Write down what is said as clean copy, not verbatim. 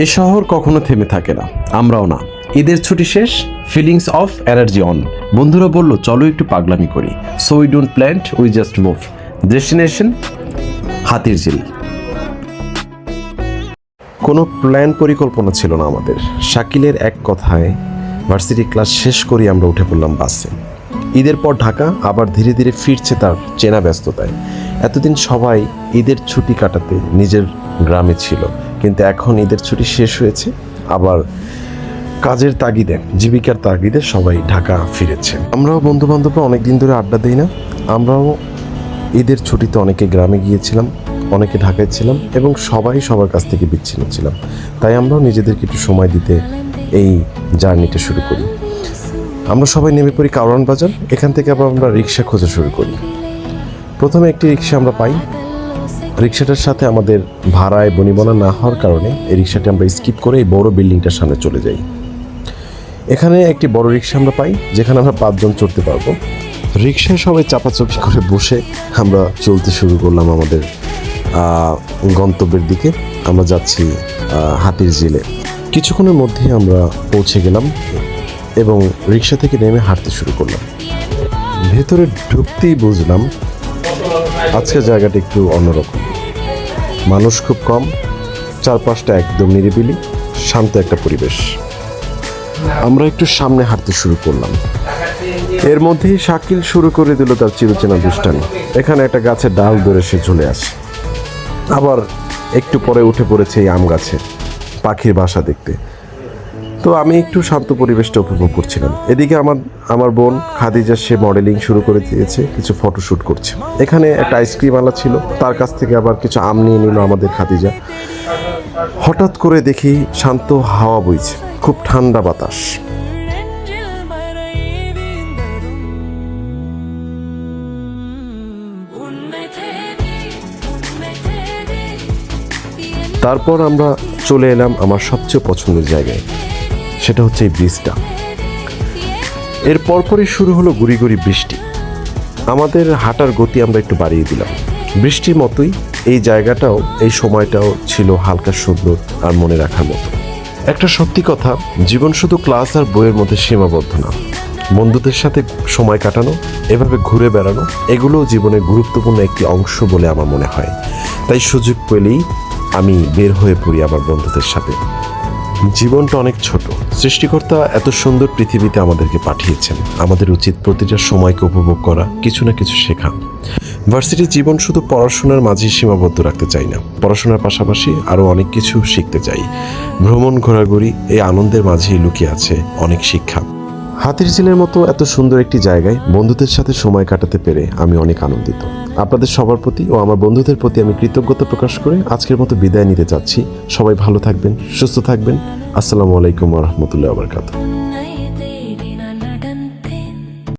এ শহর কখনো থেমে থাকে না, আমরাও না। ঈদের ছুটি শেষ, ফিলিংস অফ এনার্জি অন। বন্ধুরা বলল চলো একটু পাগলামি করি, so we don't plan, we just move. Destination Hatirjheel. কোনো প্ল্যান পরিকল্পনা ছিল না আমাদের। শাকিলের এক কথায় ভার্সিটি ক্লাস শেষ করি আমরা উঠে পড়লাম বাসে। ঈদের পর ঢাকা আবার ধীরে ধীরে ফিরছে তার চেনা ব্যস্ততায়। এতদিন সবাই ঈদের ছুটি কাটাতে নিজের গ্রামে ছিল, কিন্তু এখন ঈদের ছুটি শেষ হয়েছে, আবার কাজের তাগিদে, জীবিকার তাগিদে সবাই ঢাকা ফিরেছে। আমরাও বন্ধু বান্ধবরা অনেকদিন ধরে আড্ডা দিই না। আমরাও ঈদের ছুটিতে অনেকে গ্রামে গিয়েছিলাম, অনেকে ঢাকায় ছিলাম, এবং সবাই সবার কাছ থেকে বিচ্ছিন্ন ছিলাম। তাই আমরাও নিজেদেরকে একটু সময় দিতে এই জার্নিটা শুরু করি। আমরা সবাই নেমে পড়ি কারওয়ান বাজার। এখান থেকে আবার আমরা রিক্সা খোঁজা শুরু করি। প্রথমে একটি রিক্সা আমরা পাই। রিক্সাটার সাথে আমাদের ভাড়ায় বনিবনা না হওয়ার কারণে এই রিক্সাটি আমরা স্কিপ করে এই বড় বিল্ডিংটার সামনে চলে যাই। এখানে একটি বড় রিক্সা আমরা পাই, যেখানে আমরা 5 জন চড়তে পারবো। রিক্সায় সবাই চাপাচাপি করে বসে আমরা চলতে শুরু করলাম আমাদের গন্তব্যের দিকে। আমরা যাচ্ছি হাতিরঝিলে। কিছুক্ষণের মধ্যেই আমরা পৌঁছে গেলাম এবং রিক্সা থেকে নেমে হাঁটতে শুরু করলাম। ভেতরে ঢুকতেই বুঝলাম আজকের জায়গাটা একটু অন্যরকম। মানুষ খুব কম, চারপাশটা একদম নিরিবিলি, শান্ত একটা পরিবেশ। আমরা একটু সামনে হাঁটতে শুরু করলাম। এর মধ্যেই শাকিল শুরু করে দিল তার চিরচেনা দুষ্টামি। এখানে একটা গাছের ডাল ধরে সে ঝুলে আসে, আবার একটু পরে উঠে পড়েছে এই আম গাছে পাখির বাসা দেখতে। তো আমি একটু শান্ত পরিবেশটা উপভোগ করছিলাম। এদিকে আমার বোন খাদিজা, সে মডেলিং শুরু করে দিয়েছে, কিছু ফটোশ্যুট করছে। এখানে একটা আইসক্রিমওয়ালা ছিল, তার কাছ থেকে আবার কিছু আম নিয়ে নিল আমাদের খাদিজা। হঠাৎ করে দেখি শান্ত হাওয়া বইছে, খুব ঠান্ডা বাতাস। তারপর আমরা চলে এলাম আমার সবচেয়ে পছন্দের জায়গায়, সেটা হচ্ছে এই ব্রিজটা। এর পরপরই শুরু হলো গুড়ি গুড়ি বৃষ্টি। আমাদের হাঁটার গতি আমরা একটু বাড়িয়ে দিলাম। বৃষ্টির মতোই এই জায়গাটাও, এই সময়টাও ছিল হালকা সুন্দর আর মনে রাখার মতো। একটা সত্যি কথা, জীবন শুধু ক্লাস আর বইয়ের মধ্যে সীমাবদ্ধ না। বন্ধুদের সাথে সময় কাটানো, এভাবে ঘুরে বেড়ানো, এগুলোও জীবনের গুরুত্বপূর্ণ একটি অংশ বলে আমার মনে হয়। তাই সুযোগ পেলেই আমি বের হয়ে পড়ি আমার বন্ধুদের সাথে। জীবনটা অনেক ছোট, সৃষ্টিকর্তা এত সুন্দর পৃথিবীতে আমাদেরকে পাঠিয়েছেন। আমাদের উচিত প্রতিটা সময়কে উপভোগ করা, কিছু না কিছু শেখা। ভার্সিটির জীবন শুধু পড়াশোনার মাঝেই সীমাবদ্ধ রাখতে চাই না, পড়াশোনার পাশাপাশি আরও অনেক কিছু শিখতে চাই। ভ্রমণ, ঘোরাঘুরি, এই আনন্দের মাঝেই লুকিয়ে আছে অনেক শিক্ষা। হাতিরঝিলের মতো এত সুন্দর একটি জায়গায় বন্ধুদের সাথে সময় কাটাতে পেরে আমি অনেক আনন্দিত। আপনাদের সবার প্রতি ও আমার বন্ধুদের প্রতি আমি কৃতজ্ঞতা প্রকাশ করে আজকের মতো বিদায় নিতে চাচ্ছি। সবাই ভালো থাকবেন, সুস্থ থাকবেন। আসসালামু আলাইকুম ওয়া রাহমাতুল্লাহি ওয়া বারাকাতুহু।